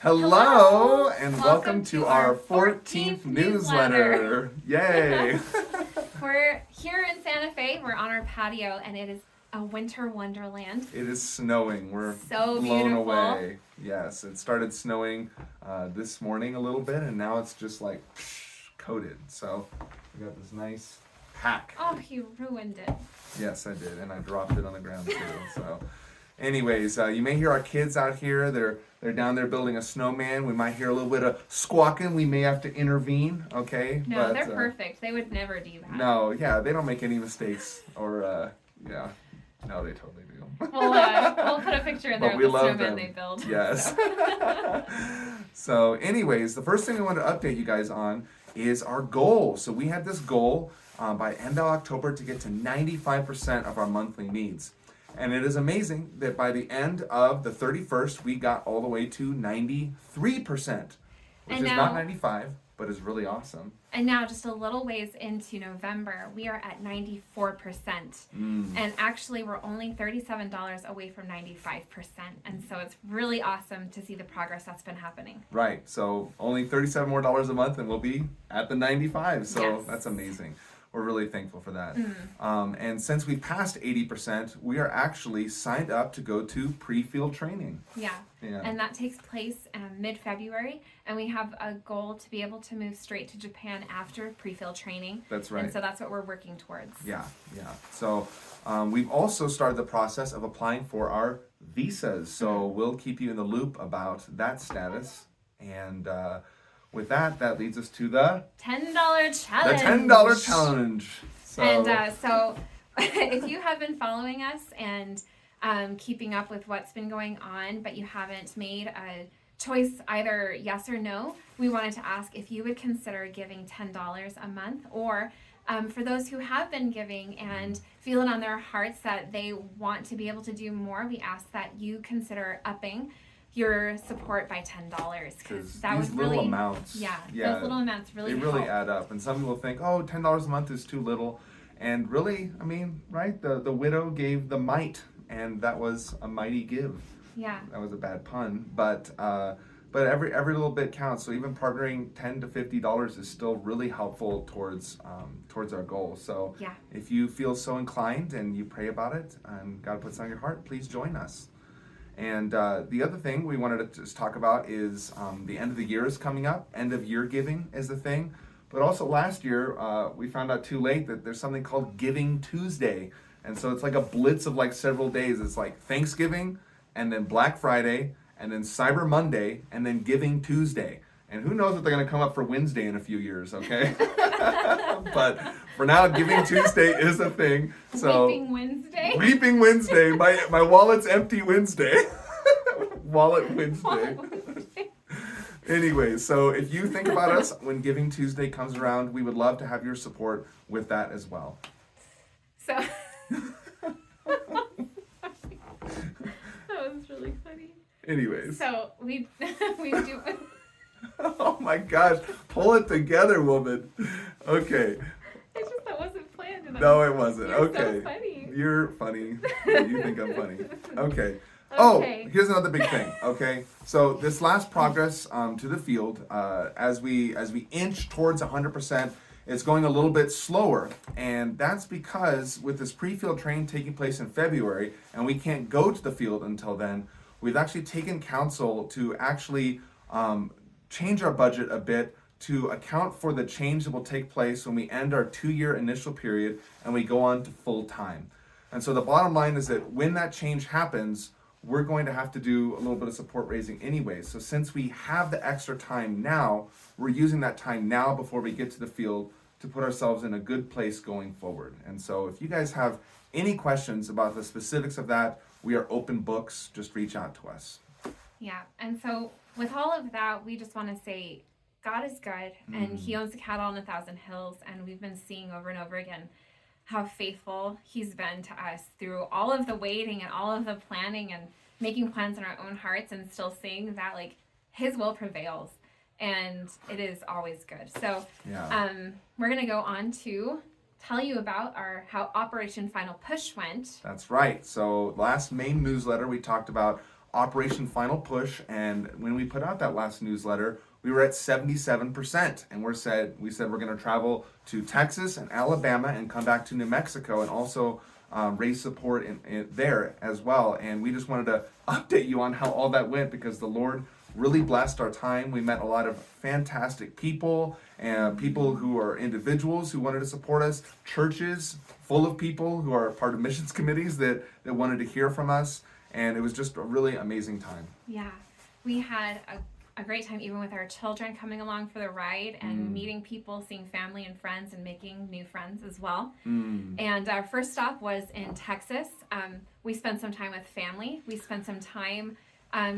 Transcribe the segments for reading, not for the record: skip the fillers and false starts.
Hello, and welcome to our 14th newsletter. Yay! We're here in Santa Fe. We're on our patio, and it is a winter wonderland. It is snowing. We're So blown beautiful. away. Yes, it started snowing this morning a little bit, and now it's just like coated. So we got this nice pack. Oh, you ruined it. Yes, I did, and I dropped it on the ground too. So, anyways, you may hear our kids out here. They're down there building a snowman. We might hear a little bit of squawking. We may have to intervene. Okay. No, but, they're perfect. They would never do that. No, yeah, they don't make any mistakes. Or yeah, no, they totally do. We'll put a picture in there But of we the love snowman them. they build. Yes. So, anyways, the first thing we want to update you guys on is our goal. So we had this goal by end of October to get to 95% of our monthly needs. And it is amazing that by the end of the 31st, we got all the way to 93%, which And is now- not 95, but is really awesome. And now, just a little ways into November, we are at 94%. And actually, we're only $37 away from 95%. And so it's really awesome to see the progress that's been happening. Right. So only $37 more a month, and we'll be at the 95. So Yes. that's amazing. We're really thankful for that. And since we passed 80%, we are actually signed up to go to pre-field training. Yeah. Yeah. And that takes place mid-February. And we have a goal to be able to move straight to Japan after pre-field training. That's right. And so that's what we're working towards. Yeah. So we've also started the process of applying for our visas. So we'll keep you in the loop about that status. And with that leads us to the $10 challenge. $10 challenge. So, And so if you have been following us and keeping up with what's been going on, but you haven't made a choice either yes or no, we wanted to ask if you would consider giving $10 a month, or for those who have been giving and feel it on their hearts that they want to be able to do more, we ask that you consider upping your support by $10, because that these would little really amounts, those little amounts really they really help. add up. And some people think, oh, $10 a month is too little. And really, I mean, right? The widow gave the mite, and that was a mighty give. Yeah. That was a bad pun, but every little bit counts. So even partnering $10 to $50 is still really helpful towards our goal. So Yeah. if you feel so inclined and you pray about it and God puts it on your heart, please join us. And the other thing we wanted to just talk about is the end of the year is coming up. End of year giving is the thing. But also last year, we found out too late that there's something called Giving Tuesday. And so it's like a blitz of like several days. It's like Thanksgiving, and then Black Friday, and then Cyber Monday, and then Giving Tuesday. And who knows what they're going to come up for Wednesday in a few years, okay? But for now, Giving Tuesday is a thing. So Weeping Wednesday. Weeping Wednesday, my wallet's empty Wednesday. Wallet Wednesday. Anyway, so if you think about us when Giving Tuesday comes around, we would love to have your support with that as well. So that was really funny. Anyways. So we do. Oh my gosh, pull it together, woman. Okay. It's just that wasn't planned. And No, it wasn't. You're Okay. So funny. You're funny. You think I'm funny. Okay. Oh, Okay. here's another big thing. Okay, so this last progress to the field, as we inch towards 100%, it's going a little bit slower, and that's because with this pre-field training taking place in February, and we can't go to the field until then, we've actually taken counsel to actually change our budget a bit to account for the change that will take place when we end our 2-year initial period and we go on to full time. And so the bottom line is that when that change happens, we're going to have to do a little bit of support raising anyway. So since we have the extra time now, we're using that time now before we get to the field to put ourselves in a good place going forward. And so if you guys have any questions about the specifics of that, we are open books. Just reach out to us. Yeah, and so with all of that, we just want to say God is good, and He owns the cattle on 1,000 hills, and we've been seeing over and over again how faithful He's been to us through all of the waiting and all of the planning and making plans in our own hearts, and still seeing that like His will prevails, and it is always good. So we're gonna go on to tell you about how Operation Final Push went. That's right. So last main newsletter, we talked about Operation Final Push, and when we put out that last newsletter, we were at 77%, and we said we're going to travel to Texas and Alabama and come back to New Mexico and also raise support in there as well. And we just wanted to update you on how all that went, because the Lord really blessed our time. We met a lot of fantastic people, and people who are individuals who wanted to support us, churches full of people who are part of missions committees that wanted to hear from us, and it was just a really amazing time. Yeah, we had a great time, even with our children coming along for the ride and meeting people, seeing family and friends, and making new friends as well. And our first stop was in Texas. We spent some time with family. We spent some time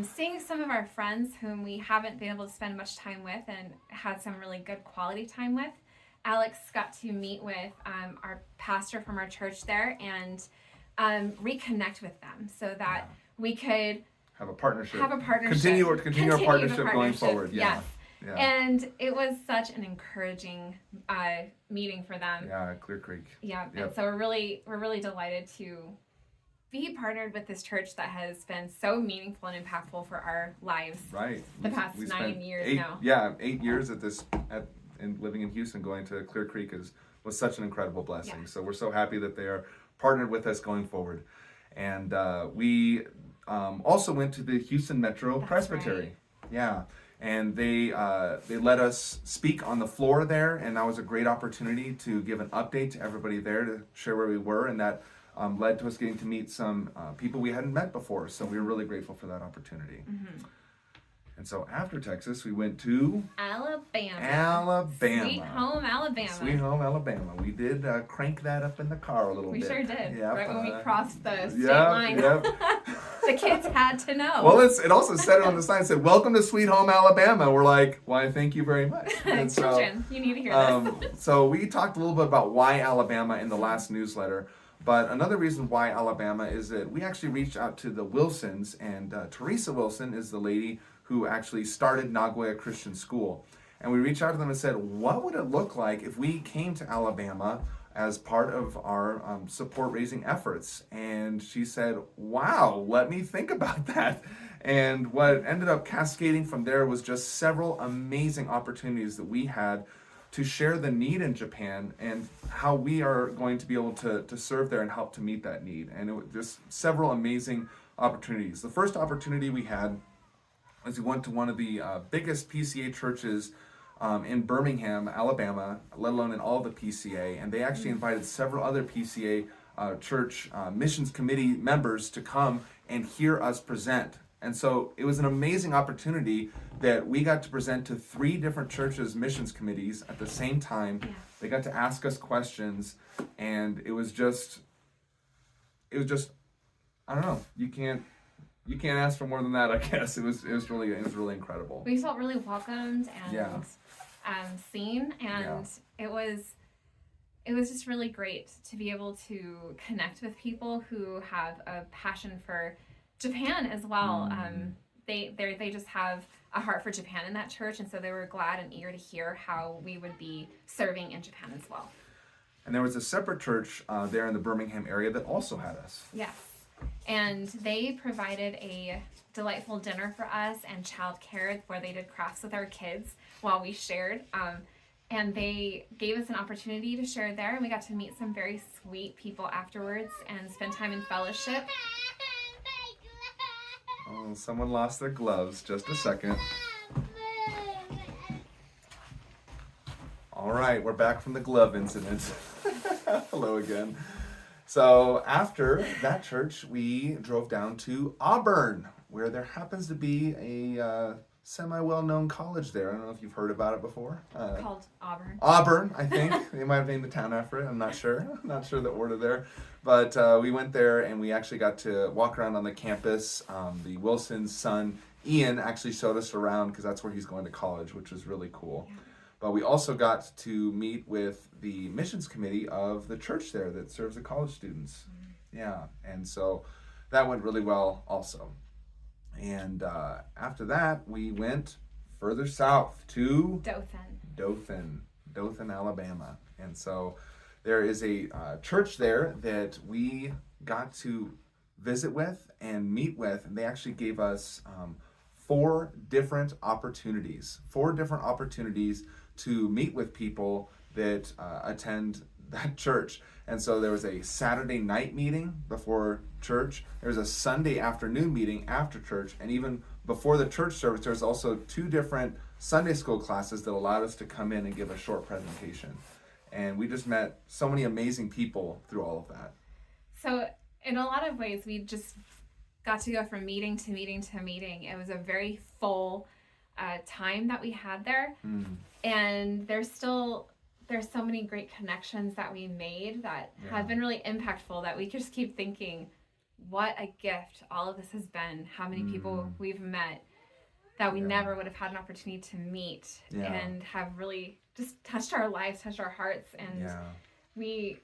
seeing some of our friends whom we haven't been able to spend much time with, and had some really good quality time with. Alex got to meet with our pastor from our church there and reconnect with them so that we could have a partnership. Continue our partnership going forward. Yeah. Yes. Yeah. And it was such an encouraging meeting for them. Yeah, Clear Creek. Yeah. Yep. And so we're really delighted to be partnered with this church that has been so meaningful and impactful for our lives. Right. The past 9 years now. Yeah, 8 years and living in Houston, going to Clear Creek was such an incredible blessing. Yeah. So we're so happy that they are partnered with us going forward. And we also went to the Houston Metro Presbytery. Right. Yeah. And they let us speak on the floor there, and that was a great opportunity to give an update to everybody there, to share where we were, and that led to us getting to meet some people we hadn't met before. So we were really grateful for that opportunity. Mm-hmm. And so after Texas, we went to Alabama. Sweet home Alabama. Sweet home Alabama. We did crank that up in the car a little bit. We sure did. Yep. Right when we crossed the state line. Yep. The kids had to know. Well, it also said it on the sign. It said, "Welcome to Sweet Home Alabama." We're like, "Why, thank you very much." And children, you need to hear this. So we talked a little bit about why Alabama in the last newsletter. But another reason why Alabama is that we actually reached out to the Wilsons, and Teresa Wilson is the lady who actually started Nagoya Christian School. And we reached out to them and said, what would it look like if we came to Alabama as part of our support raising efforts? And she said, wow, let me think about that. And what ended up cascading from there was just several amazing opportunities that we had to share the need in Japan and how we are going to be able to serve there and help to meet that need. And it was just several amazing opportunities. The first opportunity we had was we went to one of the biggest PCA churches in Birmingham, Alabama, let alone in all the PCA, and they actually invited several other PCA church missions committee members to come and hear us present. And so it was an amazing opportunity that we got to present to 3 different churches' missions committees at the same time. Yeah. They got to ask us questions, and it was just, I don't know, you can't ask for more than that, I guess. It was really incredible. We felt really welcomed and seen, and it was just really great to be able to connect with people who have a passion for Japan as well. They just have a heart for Japan in that church, and so they were glad and eager to hear how we would be serving in Japan as well. And there was a separate church there in the Birmingham area that also had us. Yes. And they provided a delightful dinner for us and childcare where they did crafts with our kids while we shared. And they gave us an opportunity to share there, and we got to meet some very sweet people afterwards and spend time in fellowship. Oh, someone lost their gloves. Just a second. All right, we're back from the glove incident. Hello again. So after that church, we drove down to Auburn, where there happens to be a semi-well-known college there. I don't know if you've heard about it before. Called Auburn. Auburn, I think. They might have named the town after it. I'm not sure. I'm not sure the order there. But we went there, and we actually got to walk around on the campus. The Wilson's son, Ian, actually showed us around because that's where he's going to college, which was really cool. Yeah. But we also got to meet with the missions committee of the church there that serves the college students. Mm-hmm. Yeah, and so that went really well also. And after that, we went further south to Dothan, Alabama. And so there is a church there that we got to visit with and meet with, and they actually gave us 4 different opportunities to meet with people that attend that church. And so there was a Saturday night meeting before church, there was a Sunday afternoon meeting after church, and even before the church service, there's also 2 different Sunday school classes that allowed us to come in and give a short presentation. And we just met so many amazing people through all of that. So in a lot of ways, we just got to go from meeting to meeting to meeting. It was a very full time that we had there. And there's so many great connections that we made that have been really impactful, that we just keep thinking, what a gift all of this has been. How many people we've met that we never would have had an opportunity to meet and have really just touched our lives, touched our hearts. And we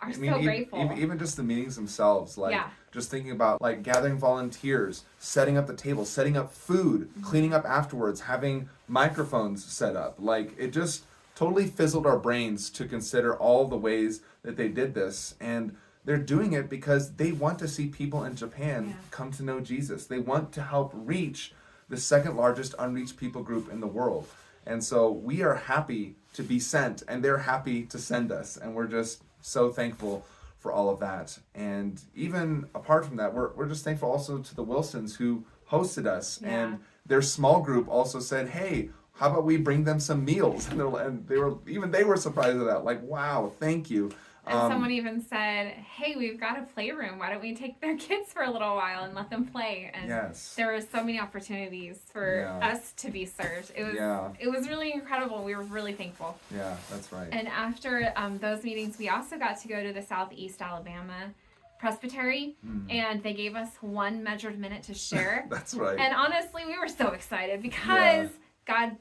are so grateful. Even just the meetings themselves, like just thinking about like gathering volunteers, setting up the table, setting up food, cleaning up afterwards, having microphones set up. Like it just totally fizzled our brains to consider all the ways that they did this. And they're doing it because they want to see people in Japan come to know Jesus. They want to help reach the second largest unreached people group in the world. And so we are happy to be sent, and they're happy to send us. And we're just so thankful for all of that. And even apart from that, we're just thankful also to the Wilsons who hosted us. And their small group also said, hey, how about we bring them some meals? And they were surprised at that. Like, wow, thank you. And someone even said, hey, we've got a playroom. Why don't we take their kids for a little while and let them play? And there were so many opportunities for us to be served. It was really incredible. We were really thankful. Yeah, that's right. And after those meetings, we also got to go to the Southeast Alabama Presbytery, and they gave us 1 measured minute to share. That's right. And honestly, we were so excited because God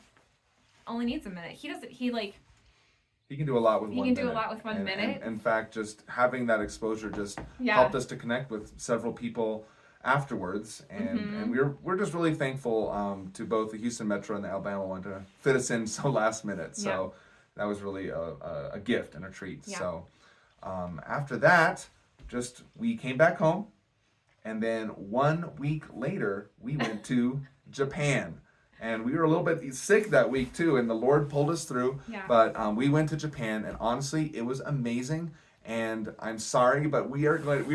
only needs a minute. He can do a lot with 1 minute. He can do a lot with 1 minute. In fact, just having that exposure just helped us to connect with several people afterwards. And we're just really thankful to both the Houston Metro and the Alabama one to fit us in so last minute. So that was really a gift and a treat. So after that, we came back home. And then 1 week later, we went to Japan. And we were a little bit sick that week too, and the Lord pulled us through. But we went to Japan, and honestly, it was amazing. And I'm sorry, but we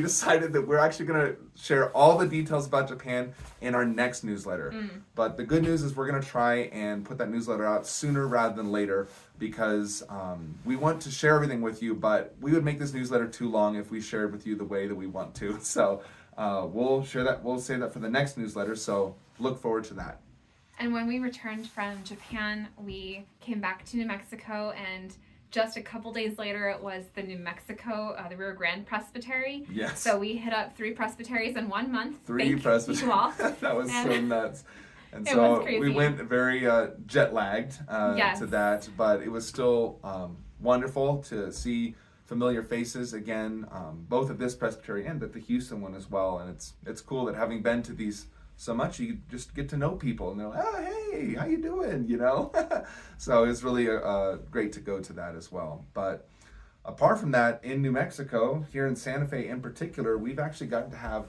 decided that we're actually going to share all the details about Japan in our next newsletter. But the good news is we're going to try and put that newsletter out sooner rather than later, because we want to share everything with you, but we would make this newsletter too long if we shared with you the way that we want to. So we'll share that. We'll save that for the next newsletter. So look forward to that. And when we returned from Japan, we came back to New Mexico, and just a couple days later, it was the New Mexico, the Rio Grande Presbytery. Yes. So we hit up 3 presbyteries in 1 month. 3 presbyteries. That was so nuts. And so we went very jet lagged to that, but it was still wonderful to see familiar faces again, both at this presbytery and at the Houston one as well. And it's cool that having been to these so much, you just get to know people, and they're like, oh, hey, how you doing, So it's really great to go to that as well. But apart from that, in New Mexico, here in Santa Fe in particular, we've actually gotten to have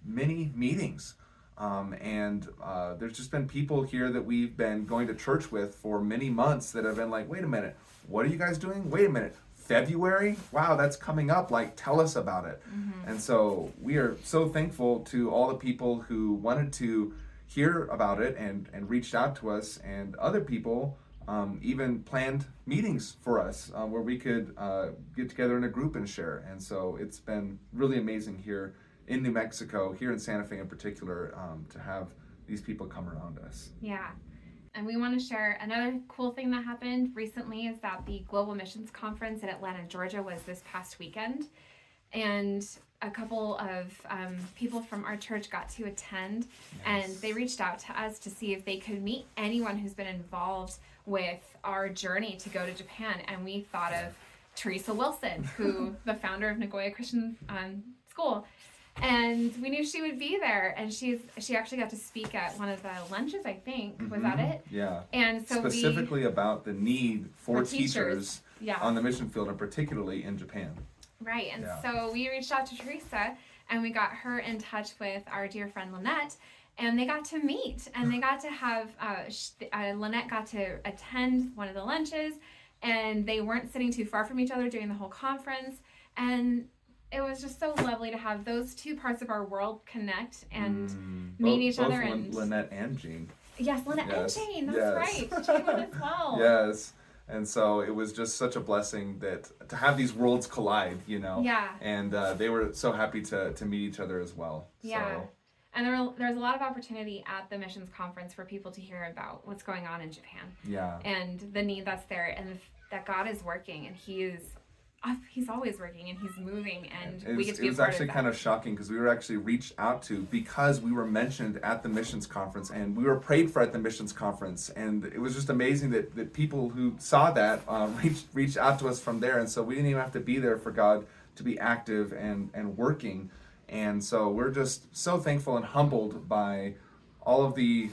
many meetings. And there's just been people here that we've been going to church with for many months that have been like, wait a minute, what are you guys doing? Wait a minute. February? Wow, that's coming up. Like, tell us about it. And so we are so thankful to all the people who wanted to hear about it and reached out to us, and other people even planned meetings for us where we could get together in a group and share. And so it's been really amazing here in New Mexico, here in Santa Fe in particular, to have these people come around us. Yeah. And we want to share another cool thing that happened recently is that the Global Missions Conference in Atlanta, Georgia was this past weekend. And a couple of people from our church got to attend, and they reached out to us to see if they could meet anyone who's been involved with our journey to go to Japan. And we thought of Teresa Wilson, who the founder of Nagoya Christian School. And we knew she would be there, and she actually got to speak at one of the lunches, I think. Was that it? Yeah. And so specifically about the need for teachers on the mission field, and particularly in Japan. Right. And so we reached out to Teresa, and we got her in touch with our dear friend Lynette, and they got to meet, and they got to have, Lynette got to attend one of the lunches, and they weren't sitting too far from each other during the whole conference, and it was just so lovely to have those two parts of our world connect and meet each other. And Lynette and Jean. Yes, Lynette Yes. and Jane, that's Yes. right. Jane went as well. Yes. And so it was just such a blessing that to have these worlds collide, Yeah. And they were so happy to meet each other as well. Yeah. So, And there's a lot of opportunity at the missions conference for people to hear about what's going on in Japan yeah. and the need that's there, and that God is working, and He's always working, and He's moving, and we get to be a part of that. It was actually kind of shocking because we were actually reached out to because we were mentioned at the missions conference, and we were prayed for at the missions conference, and it was just amazing that people who saw that reached out to us from there, and so we didn't even have to be there for God to be active and working, and so we're just so thankful and humbled by all of the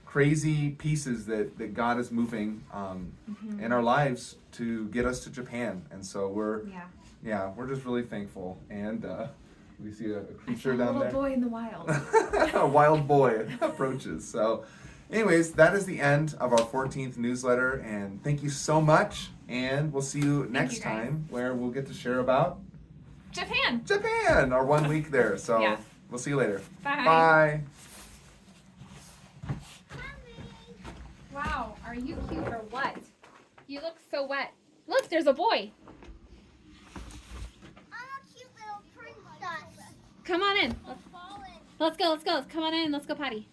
crazy pieces that God is moving in our lives to get us to Japan, and so we're just really thankful. And we see a creature down there. A little boy in the wild. A wild boy approaches. So, anyways, that is the end of our 14th newsletter, and thank you so much. And we'll see you next time where we'll get to share about Japan, our 1 week there. So we'll see you later. Bye. Bye. Wow, are you cute or what? You look so wet. Look, there's a boy. I'm a cute little princess. Come on in. I'm falling. Let's go. Come on in. Let's go potty.